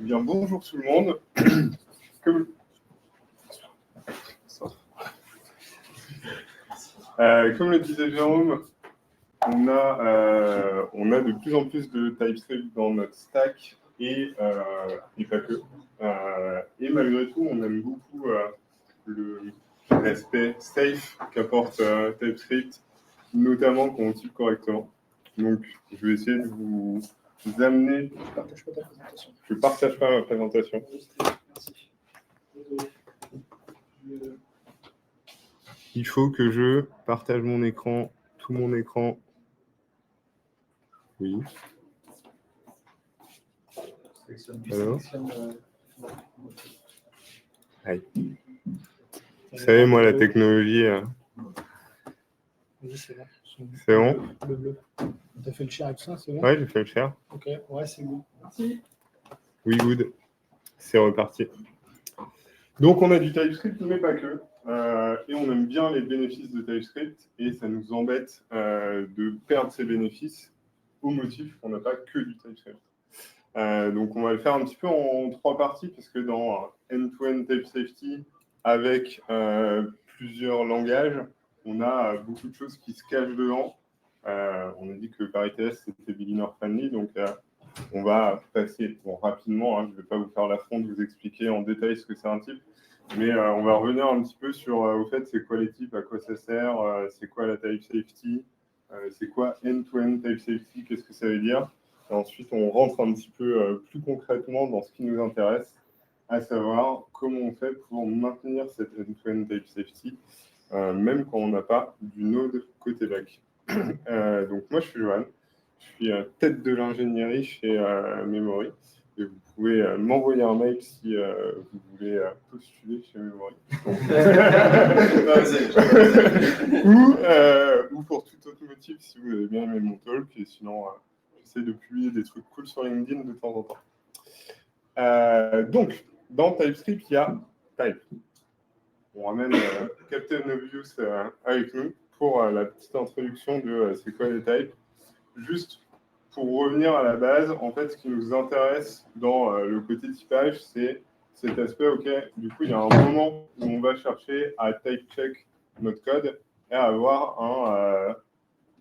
Eh bien, bonjour tout le monde. Comme, comme le disait Jérôme, on a de plus en plus de TypeScript dans notre stack et pas que. Et malgré tout, on aime beaucoup l'aspect safe qu'apporte TypeScript, notamment quand on type correctement. Donc, je vais essayer de vous amener. Je ne partage pas ma présentation. Merci. Il faut que je partage mon écran, tout mon écran. Oui. Alors. Aïe. Vous savez, moi, la technologie. Oui, c'est bon. C'est bon. Le bleu. T'as fait le share avec ça, c'est bon? Ouais, j'ai fait le share. Ok, ouais, c'est bon. Merci. Oui, good. C'est reparti. Donc, on a du TypeScript, mais pas que. Et on aime bien les bénéfices de TypeScript, et ça nous embête de perdre ces bénéfices au motif qu'on n'a pas que du TypeScript. Donc, on va le faire un petit peu en 3 parties, parce que dans End-to-End Type Safety, avec plusieurs langages, on a beaucoup de choses qui se cachent dedans. On a dit que ParyTest, c'était beginner friendly, donc on va passer rapidement. Hein, je ne vais pas vous faire l'affront de vous expliquer en détail ce que c'est un type, mais on va revenir un petit peu sur au fait, c'est quoi les types, à quoi ça sert, c'est quoi la type safety, c'est quoi end-to-end type safety, qu'est-ce que ça veut dire. Et ensuite, on rentre un petit peu plus concrètement dans ce qui nous intéresse, à savoir comment on fait pour maintenir cette end-to-end type safety, même quand on n'a pas du node côté back. Donc moi, je suis Johan. Je suis tête de l'ingénierie chez Memory. Et vous pouvez m'envoyer un mail si vous voulez postuler chez Memory. Ou pour tout autre motif si vous avez bien aimé mon talk. Et sinon, j'essaie de publier des trucs cool sur LinkedIn de temps en temps. Donc, dans TypeScript, il y a Type. On ramène Captain Obvious avec nous pour la petite introduction de c'est quoi les types. Juste pour revenir à la base, en fait, ce qui nous intéresse dans le côté typage, c'est cet aspect, OK, du coup, il y a un moment où on va chercher à type-check notre code et à avoir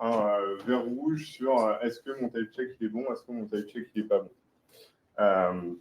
un vert rouge sur est-ce que mon type-check est bon, est-ce que mon type-check n'est pas bon.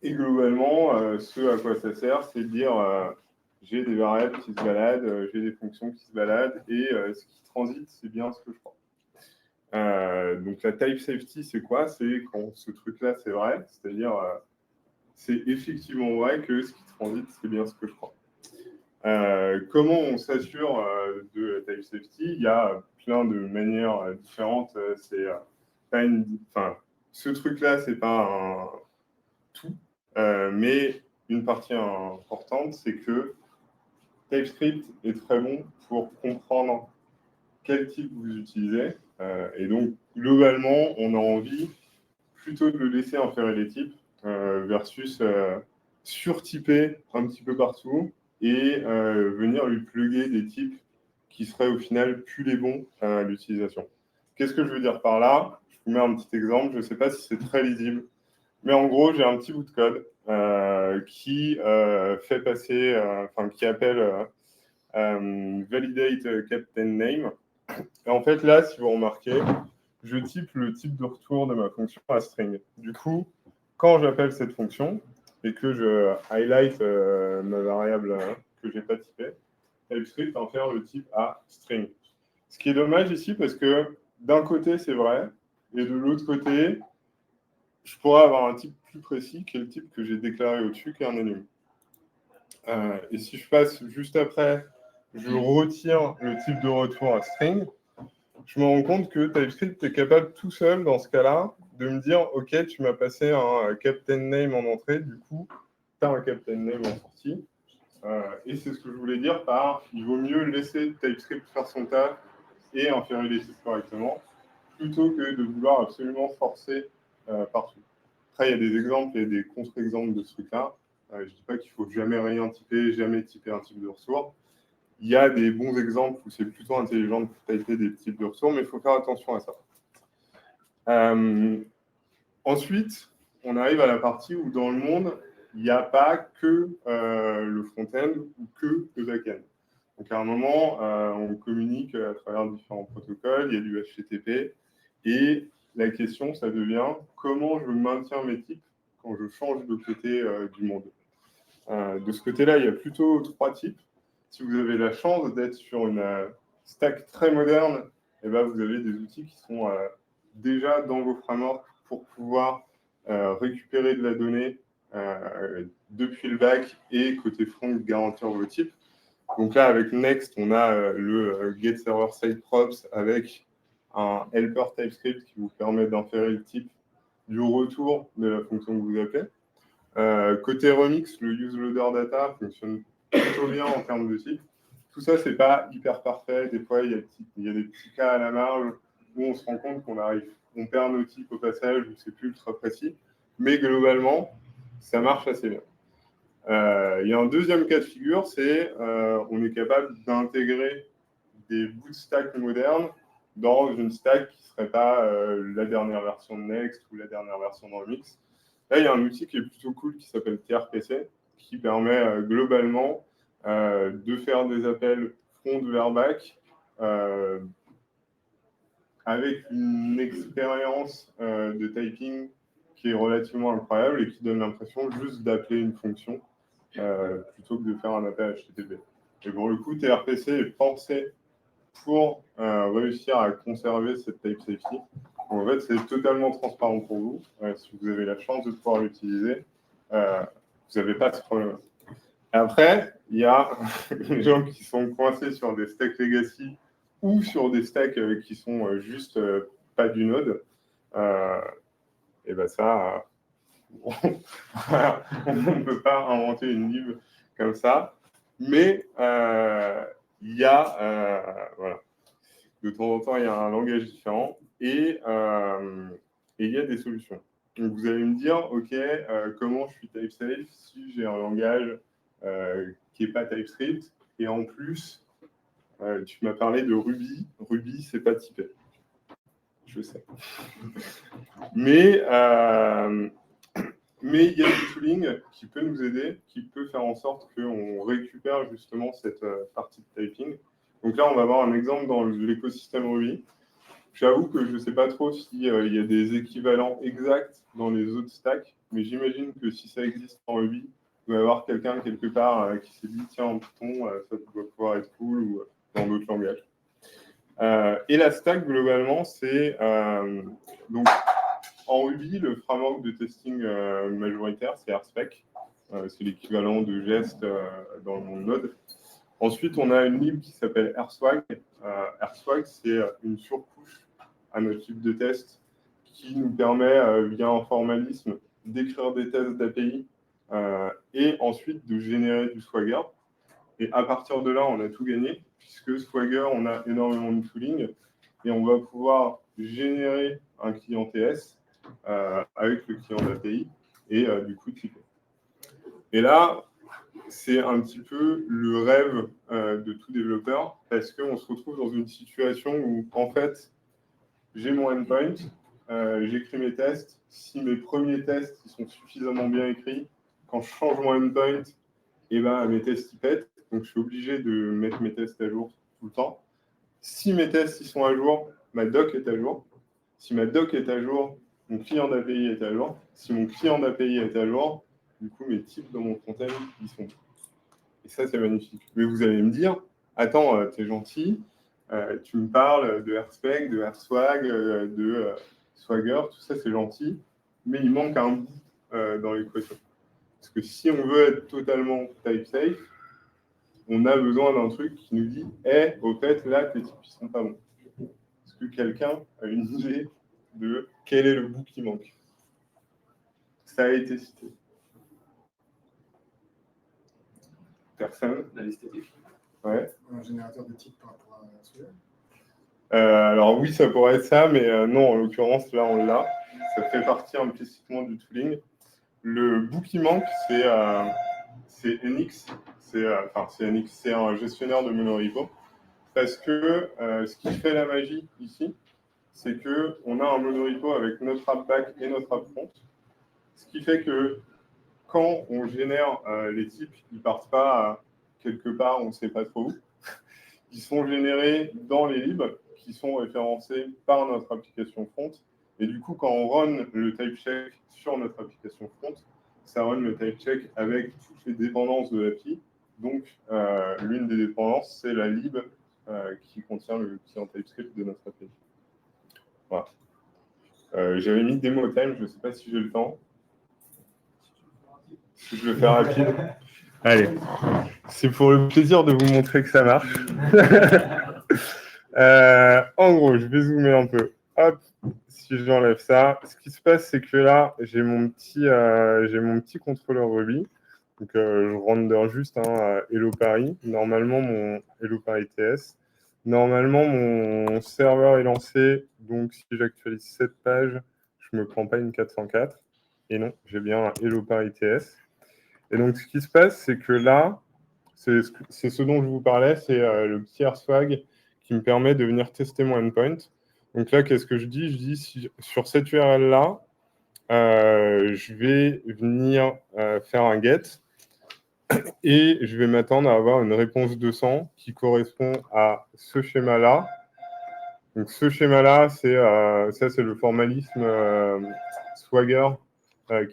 Et globalement, ce à quoi ça sert, c'est de dire j'ai des variables qui se baladent, j'ai des fonctions qui se baladent, et ce qui transite, c'est bien ce que je crois. Donc la type safety, c'est quoi? C'est quand ce truc-là, c'est vrai, c'est-à-dire c'est effectivement vrai que ce qui transite, c'est bien ce que je crois. Comment on s'assure de la type safety? Il y a plein de manières différentes. Ce truc-là, c'est pas un tout, mais une partie importante, c'est que TypeScript est très bon pour comprendre quel type vous utilisez. Et donc, globalement, on a envie plutôt de le laisser inférer les types versus surtyper un petit peu partout et venir lui plugger des types qui seraient au final plus les bons à l'utilisation. Qu'est-ce que je veux dire par là? Je vous mets un petit exemple. Je ne sais pas si c'est très lisible, mais en gros, j'ai un petit bout de code qui fait passer, qui appelle validate captain name. Et en fait, là, si vous remarquez, je type le type de retour de ma fonction à string. Du coup, quand j'appelle cette fonction et que je highlight ma variable que je n'ai pas typée, TypeScript va en faire le type à string. Ce qui est dommage ici parce que d'un côté, c'est vrai, et de l'autre côté, je pourrais avoir un type plus précis qui est le type que j'ai déclaré au-dessus, qui est un enum. Et si je passe juste après, je retire le type de retour à string, je me rends compte que TypeScript est capable tout seul, dans ce cas-là, de me dire « Ok, tu m'as passé un captain name en entrée, du coup, tu as un captain name en sortie. » Et c'est ce que je voulais dire par « Il vaut mieux laisser TypeScript faire son taf et inférer les types correctement, plutôt que de vouloir absolument forcer partout. » Après, il y a des exemples et des contre-exemples de ce truc-là. Je ne dis pas qu'il ne faut jamais rien typer, jamais typer un type de retour. Il y a des bons exemples où c'est plutôt intelligent de typer des types de retour, mais il faut faire attention à ça. Ensuite, on arrive à la partie où dans le monde, il n'y a pas que le front-end ou que le back-end. Donc à un moment, on communique à travers différents protocoles, il y a du HTTP, et la question, ça devient comment je maintiens mes types quand je change de côté du monde. De ce côté-là, il y a plutôt 3 types. Si vous avez la chance d'être sur une stack très moderne, eh ben, vous avez des outils qui sont déjà dans vos frameworks pour pouvoir récupérer de la donnée depuis le back et côté front garantir vos types. Donc là, avec Next, on a le get server side props avec un helper TypeScript qui vous permet d'inférer le type du retour de la fonction que vous appelez. Côté Remix, le useLoader data fonctionne plutôt bien en termes de type. Tout ça, c'est pas hyper parfait. Des fois, il y a des petits cas à la marge où on se rend compte on perd nos types au passage, ou c'est plus ultra précis. Mais globalement, ça marche assez bien. Il y a un deuxième cas de figure, c'est on est capable d'intégrer des bouts de stack modernes dans une stack qui ne serait pas la dernière version de Next ou la dernière version de Remix. Là, il y a un outil qui est plutôt cool qui s'appelle TRPC, qui permet globalement de faire des appels front vers back avec une expérience de typing qui est relativement incroyable et qui donne l'impression juste d'appeler une fonction plutôt que de faire un appel HTTP. Et pour le coup, TRPC est pensé pour réussir à conserver cette type safety. Donc, en fait, c'est totalement transparent pour vous. Si vous avez la chance de pouvoir l'utiliser, vous n'avez pas ce problème. Après, il y a les gens qui sont coincés sur des stacks legacy ou sur des stacks qui sont juste pas du node. Et ben ça, on ne peut pas inventer une lib comme ça. Mais il y a, voilà, de temps en temps, il y a un langage différent et il y a des solutions. Donc vous allez me dire, OK, comment je suis type safe si j'ai un langage qui n'est pas TypeScript et en plus, tu m'as parlé de Ruby. Ruby, c'est pas typé. Je sais. Mais il y a du tooling qui peut nous aider, qui peut faire en sorte qu'on récupère justement cette partie de typing. Donc là, on va voir un exemple dans l'écosystème Ruby. J'avoue que je ne sais pas trop s'il y a des équivalents exacts dans les autres stacks, mais j'imagine que si ça existe en Ruby, il doit y avoir quelqu'un quelque part qui s'est dit « Tiens, en Python, ça doit pouvoir être cool » ou dans d'autres langages. Et la stack, globalement, c'est... donc, en Ruby, le framework de testing majoritaire, c'est RSpec. C'est l'équivalent de Jest dans le monde Node. Ensuite, on a une lib qui s'appelle RSwag. RSwag, c'est une surcouche à notre type de test qui nous permet, via un formalisme, d'écrire des tests d'API et ensuite de générer du Swagger. Et à partir de là, on a tout gagné, puisque Swagger, on a énormément de tooling et on va pouvoir générer un client TS avec le client d'API et du coup typer. Et là, c'est un petit peu le rêve de tout développeur parce qu'on se retrouve dans une situation où, en fait, j'ai mon endpoint, j'écris mes tests. Si mes premiers tests ils sont suffisamment bien écrits, quand je change mon endpoint, et ben, mes tests ils pètent. Donc, je suis obligé de mettre mes tests à jour tout le temps. Si mes tests ils sont à jour, ma doc est à jour. Si ma doc est à jour, mon client d'API est à jour. Si mon client d'API est à jour, du coup, mes types dans mon front-end, ils sont. Et ça, c'est magnifique. Mais vous allez me dire, attends, t'es gentil, tu me parles de RSpec, de RSwag, de Swagger, tout ça, c'est gentil, mais il manque un bout dans l'équation. Parce que si on veut être totalement type safe, on a besoin d'un truc qui nous dit au fait, là, tes types ne sont pas bons. Est-ce que quelqu'un a une idée de quel est le bout qui manque? Ça a été cité. Personne? La liste est type. Ouais. Un générateur de type par rapport à celui-là. Alors oui, ça pourrait être ça, mais non, en l'occurrence, là, on l'a. Ça fait partie implicitement du tooling. Le bout qui manque, c'est NX. C'est NX, c'est un gestionnaire de monorepo. Parce que ce qui fait la magie ici, c'est qu'on a un monorepo avec notre app back et notre app front. Ce qui fait que quand on génère les types, ils ne partent pas quelque part, on ne sait pas trop où. Ils sont générés dans les libs qui sont référencés par notre application front. Et du coup, quand on run le type check sur notre application front, ça run le type check avec toutes les dépendances de l'API. Donc, l'une des dépendances, c'est la lib qui contient le client TypeScript de notre API. Voilà. J'avais mis démo time, je ne sais pas si j'ai le temps. Si je le fais rapide. Allez, c'est pour le plaisir de vous montrer que ça marche. En gros, je vais zoomer un peu. Hop, si j'enlève ça, ce qui se passe, c'est que là, j'ai mon petit contrôleur Ruby. Donc, je render juste Hello Paris. Normalement, mon Hello Paris TS. Normalement, mon serveur est lancé. Donc, si j'actualise cette page, je ne me prends pas une 404. Et non, j'ai bien un Hello Paris TS. Et donc, ce qui se passe, c'est que là, c'est ce dont je vous parlais, c'est le petit AirSwag qui me permet de venir tester mon endpoint. Donc là, qu'est-ce que je dis? Je dis, sur cette URL-là, je vais venir faire un get et je vais m'attendre à avoir une réponse 200 qui correspond à ce schéma-là. Donc ce schéma-là, ça c'est le formalisme Swagger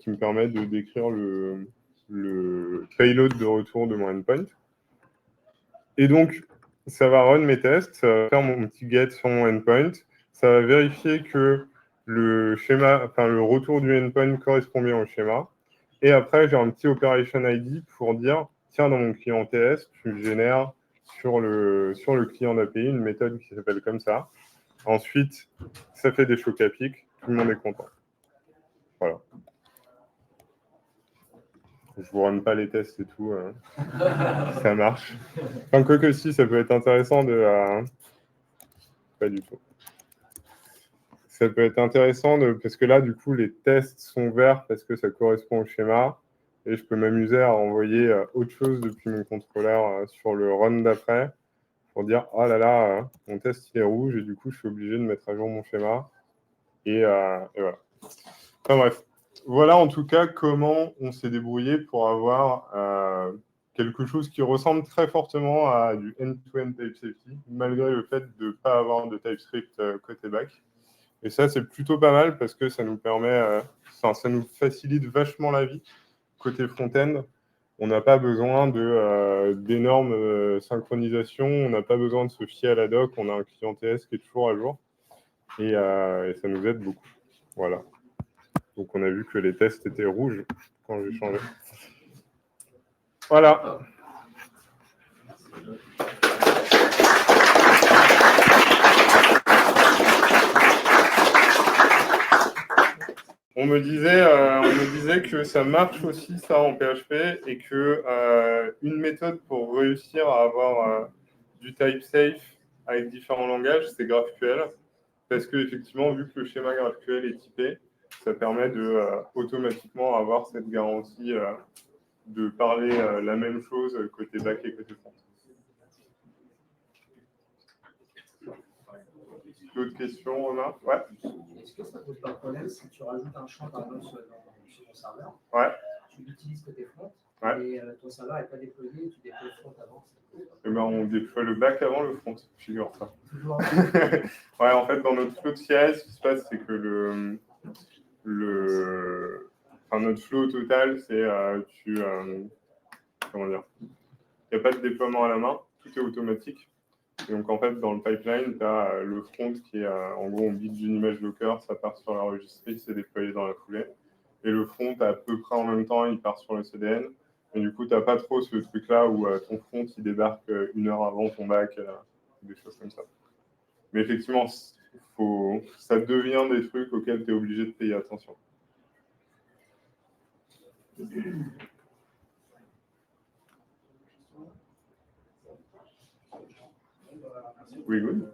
qui me permet de décrire le payload de retour de mon endpoint. Et donc, ça va run mes tests, ça va faire mon petit get sur mon endpoint, ça va vérifier que le retour du endpoint correspond bien au schéma. Et après, j'ai un petit operation ID pour dire, tiens, dans mon client TS, tu génères sur le client d'API une méthode qui s'appelle comme ça. Ensuite, ça fait des chocs à pic, tout le monde est content. Voilà. Je vous run pas les tests et tout, ça marche. Enfin, quoi que si, ça peut être intéressant de... pas du tout. Ça peut être intéressant parce que là, du coup, les tests sont verts parce que ça correspond au schéma. Et je peux m'amuser à envoyer autre chose depuis mon contrôleur sur le run d'après pour dire, oh là là, mon test il est rouge et du coup, je suis obligé de mettre à jour mon schéma. Et voilà. Enfin bref. Voilà en tout cas comment on s'est débrouillé pour avoir quelque chose qui ressemble très fortement à du end-to-end type safety, malgré le fait de ne pas avoir de TypeScript côté back. Et ça, c'est plutôt pas mal parce que ça nous permet, ça nous facilite vachement la vie côté front-end. On n'a pas besoin d'énormes synchronisations, on n'a pas besoin de se fier à la doc, on a un client TS qui est toujours à jour et ça nous aide beaucoup. Voilà. Donc, on a vu que les tests étaient rouges quand j'ai changé. Voilà. On me disait que ça marche aussi, ça, en PHP, et que une méthode pour réussir à avoir du type safe avec différents langages, c'est GraphQL. Parce que, effectivement, vu que le schéma GraphQL est typé, ça permet de automatiquement avoir cette garantie de parler la même chose côté back et côté front. D'autres questions, Romain? Ouais. Est-ce que ça pose pas de problème si tu rajoutes un champ, par exemple, sur ton serveur? Ouais. Tu l'utilises côté front, ouais. et ton serveur n'est pas déployé et tu déploies le front avant. Eh ben, on déploie le back avant le front, figure ça. Toujours. Ouais, en fait, dans notre flow de CI, ce qui se passe, c'est que notre flow total, c'est comment dire, il n'y a pas de déploiement à la main, tout est automatique. Et donc, en fait, dans le pipeline, tu as le front qui est, en gros, on bide d'une image Docker, ça part sur la registry, c'est déployé dans la foulée. Et le front, à peu près en même temps, il part sur le CDN. Et du coup, tu n'as pas trop ce truc-là où ton front, il débarque 1 heure avant ton back, des choses comme ça. Mais effectivement, ça devient des trucs auxquels tu es obligé de payer attention. Oui, good.